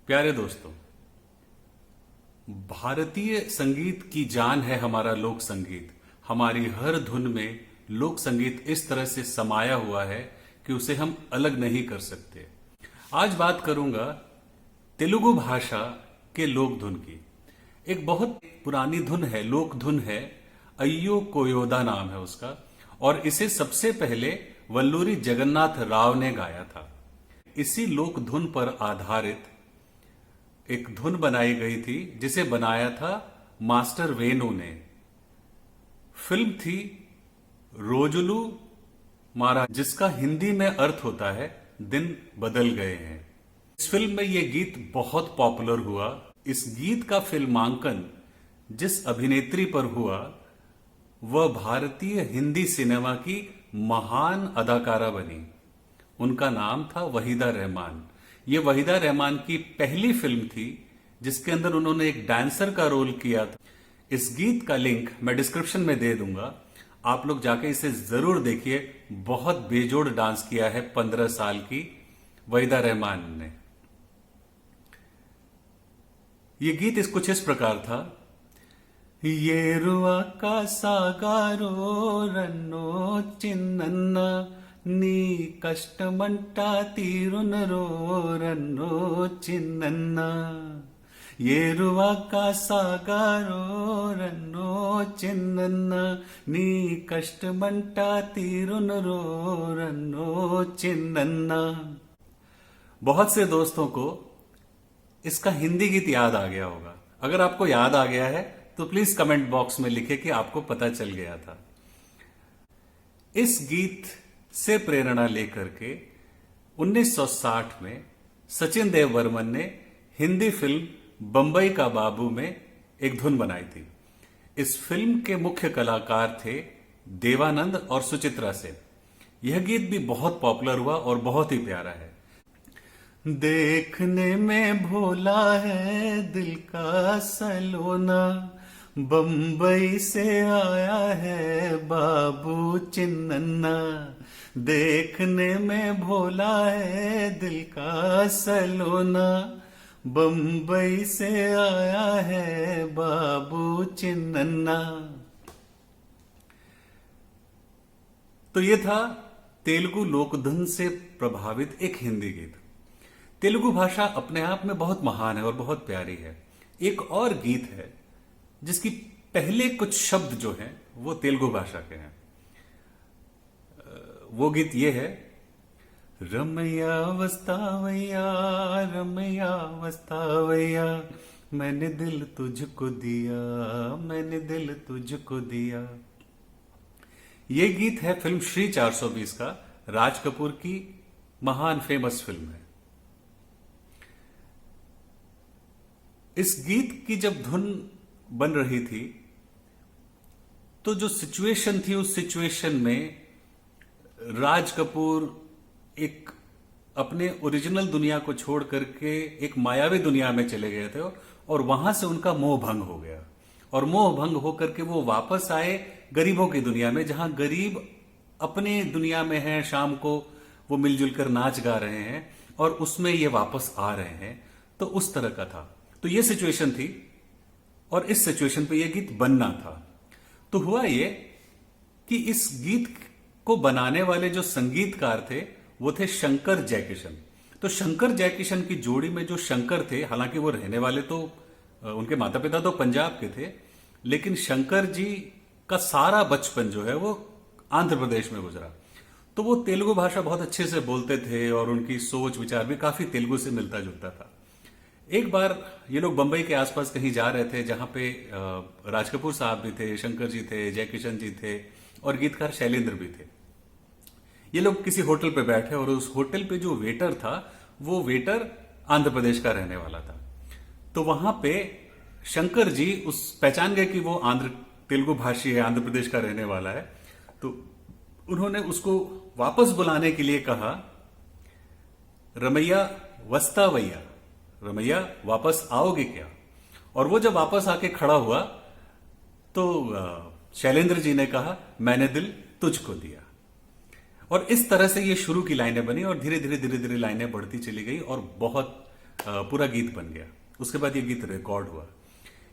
प्यारे दोस्तों, भारतीय संगीत की जान है हमारा लोक संगीत। हमारी हर धुन में लोक संगीत इस तरह से समाया हुआ है कि उसे हम अलग नहीं कर सकते। आज बात करूंगा तेलुगु भाषा के लोक धुन की। एक बहुत पुरानी धुन है, लोक धुन है, अय्यो कोयोदा नाम है उसका, और इसे सबसे पहले वल्लूरी जगन्नाथ राव ने गाया था। इसी लोक धुन पर आधारित एक धुन बनाई गई थी जिसे बनाया था मास्टर वेणु ने। फिल्म थी रोजुलू मारा, जिसका हिंदी में अर्थ होता है दिन बदल गए हैं। इस फिल्म में यह गीत बहुत पॉपुलर हुआ। इस गीत का फिल्मांकन जिस अभिनेत्री पर हुआ वह भारतीय हिंदी सिनेमा की महान अदाकारा बनी। उनका नाम था वहीदा रहमान। ये वहीदा रहमान की पहली फिल्म थी जिसके अंदर उन्होंने एक डांसर का रोल किया था। इस गीत का लिंक मैं डिस्क्रिप्शन में दे दूंगा, आप लोग जाके इसे जरूर देखिए। बहुत बेजोड़ डांस किया है 15 साल की वहीदा रहमान ने। ये गीत कुछ इस प्रकार था। ये रुआ का सागारो रन्नो चिन्नन्ना నీ కష్టమంటా తీరునరో రన్నో చిన్నన్న ఏరువాక సాగారో రన్నో చిన్నన్న నీ కష్టమంటా తీరునరో రన్నో చిన్నన్న। बहुत से दोस्तों को इसका हिंदी गीत याद आ गया होगा। अगर आपको याद आ गया है तो प्लीज कमेंट बॉक्स में लिखे कि आपको पता चल गया था। इस गीत से प्रेरणा लेकर के 1960 में सचिन देव बर्मन ने हिंदी फिल्म बंबई का बाबू में एक धुन बनाई थी। इस फिल्म के मुख्य कलाकार थे देवानंद और सुचित्रा सेन। यह गीत भी बहुत पॉपुलर हुआ और बहुत ही प्यारा है। देखने में भोला है दिल का सलोना, बंबई से आया है बाबू चिन्नन्ना। देखने में भोला है दिल का सलोना, बंबई से आया है बाबू चिन्नन्ना। तो ये था तेलुगु लोकधुन से प्रभावित एक हिंदी गीत। तेलुगु भाषा अपने आप में बहुत महान है और बहुत प्यारी है। एक और गीत है जिसकी पहले कुछ शब्द जो हैं वो तेलुगु भाषा के हैं। वो गीत ये है, रमैया वस्तावैया रमैया वस्तावैया, मैंने दिल तुझको दिया मैंने दिल तुझको दिया। ये गीत है फिल्म श्री 420 का, राज कपूर की महान फेमस फिल्म है। इस गीत की जब धुन बन रही थी तो जो सिचुएशन थी उस सिचुएशन में राज कपूर एक अपने ओरिजिनल दुनिया को छोड़ करके एक मायावी दुनिया में चले गए थे और वहां से उनका मोह भंग हो गया। और मोह भंग होकर के वो वापस आए गरीबों की दुनिया में, जहां गरीब अपने दुनिया में हैं, शाम को वो मिलजुल कर नाच गा रहे हैं और उसमें ये वापस आ रहे हैं। तो उस तरह का था। तो ये सिचुएशन थी और इस सिचुएशन पे ये गीत बनना था। तो हुआ ये कि इस गीत को बनाने वाले जो संगीतकार थे वो थे शंकर जयकिशन। तो शंकर जयकिशन की जोड़ी में जो शंकर थे, हालांकि वो रहने वाले तो उनके माता पिता तो पंजाब के थे, लेकिन शंकर जी का सारा बचपन जो है वो आंध्र प्रदेश में गुजरा। तो वो तेलुगु भाषा बहुत अच्छे से बोलते थे और उनकी सोच विचार भी काफी तेलुगु से मिलता जुलता था। एक बार ये लोग बंबई के आसपास कहीं जा रहे थे जहां पे राज कपूर साहब भी थे, शंकर जी थे, जयकिशन जी थे और गीतकार शैलेंद्र भी थे। ये लोग किसी होटल पे बैठे और उस होटल पे जो वेटर था वो वेटर आंध्र प्रदेश का रहने वाला था। तो वहां पे शंकर जी उस पहचान गए कि वो तेलुगु भाषी है, आंध्र प्रदेश का रहने वाला है। तो उन्होंने उसको वापस बुलाने के लिए कहा, रमैया वस्तावैया, रमैया वापस आओगे क्या? और वो जब वापस आके खड़ा हुआ तो शैलेंद्र जी ने कहा, मैंने दिल तुझको दिया। और इस तरह से ये शुरू की लाइनें बनी और धीरे धीरे लाइनें बढ़ती चली गई और बहुत पूरा गीत बन गया। उसके बाद ये गीत रिकॉर्ड हुआ।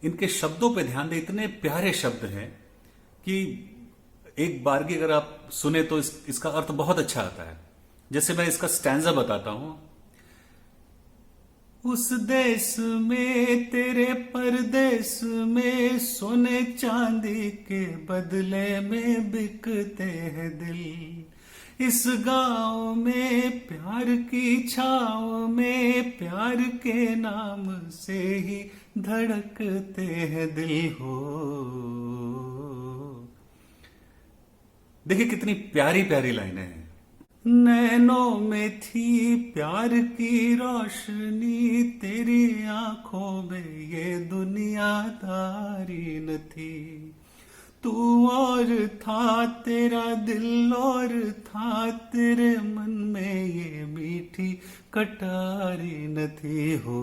इनके शब्दों पे ध्यान दें, इतने प्यारे शब्द हैं कि एक बार की अगर आप सुने तो इसका अर्थ बहुत अच्छा आता है। जैसे मैं इसका स्टैंजा बताता हूं। उस देश में तेरे परदेश में सोने चांदी के बदले में बिकते हैं दिल। इस गांव में प्यार की छाव में प्यार के नाम से ही धड़कते हैं दिल हो। देखिए कितनी प्यारी प्यारी लाइनें हैं। नैनों में थी प्यार की रोशनी, तेरी आंखों में ये दुनियादारी न थी। तू और था तेरा दिल और था तेरे मन में ये मीठी कटारी न थी हो।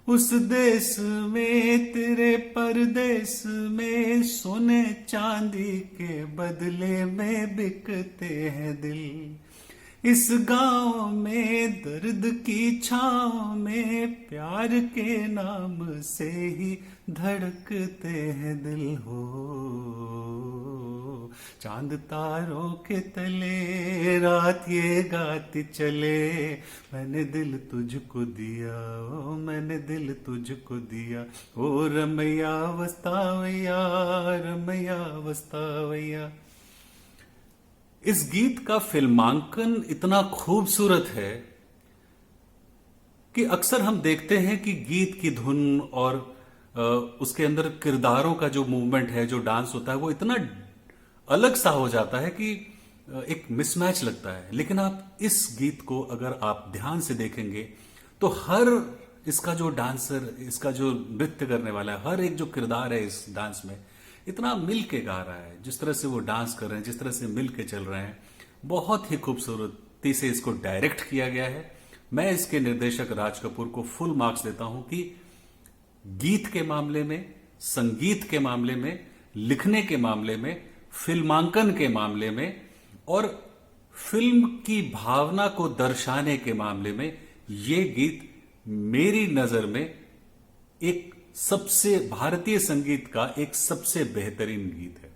उस देश में तेरे परदेश में सोने चांदी के बदले में बिकते हैं दिल। इस गांव में दर्द की छांव में प्यार के नाम से ही धड़कते हैं दिल हो। चांद तारों के तले रात ये गाती चले, मैंने दिल तुझको दिया ओ मैंने दिल तुझको दिया, ओ रमैया वस्तावैया रमैया वस्तावैया। इस गीत का फिल्मांकन इतना खूबसूरत है कि अक्सर हम देखते हैं कि गीत की धुन और उसके अंदर किरदारों का जो मूवमेंट है, जो डांस होता है, वो इतना अलग सा हो जाता है कि एक मिसमैच लगता है। लेकिन आप इस गीत को अगर आप ध्यान से देखेंगे तो हर इसका जो डांसर, इसका जो नृत्य करने वाला है, हर एक जो किरदार है इस डांस में इतना मिल के गा रहा है। जिस तरह से वो डांस कर रहे हैं, जिस तरह से मिल के चल रहे हैं, बहुत ही खूबसूरती से इसको डायरेक्ट किया गया है। मैं इसके निर्देशक राज कपूर को फुल मार्क्स देता हूं कि गीत के मामले में, संगीत के मामले में, लिखने के मामले में, फिल्मांकन के मामले में और फिल्म की भावना को दर्शाने के मामले में ये गीत मेरी नजर में एक सबसे भारतीय संगीत का एक सबसे बेहतरीन गीत है।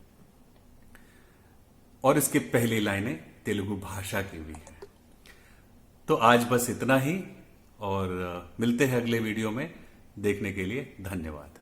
और इसके पहली लाइनें तेलुगु भाषा की भी है। तो आज बस इतना ही और मिलते हैं अगले वीडियो में। देखने के लिए धन्यवाद।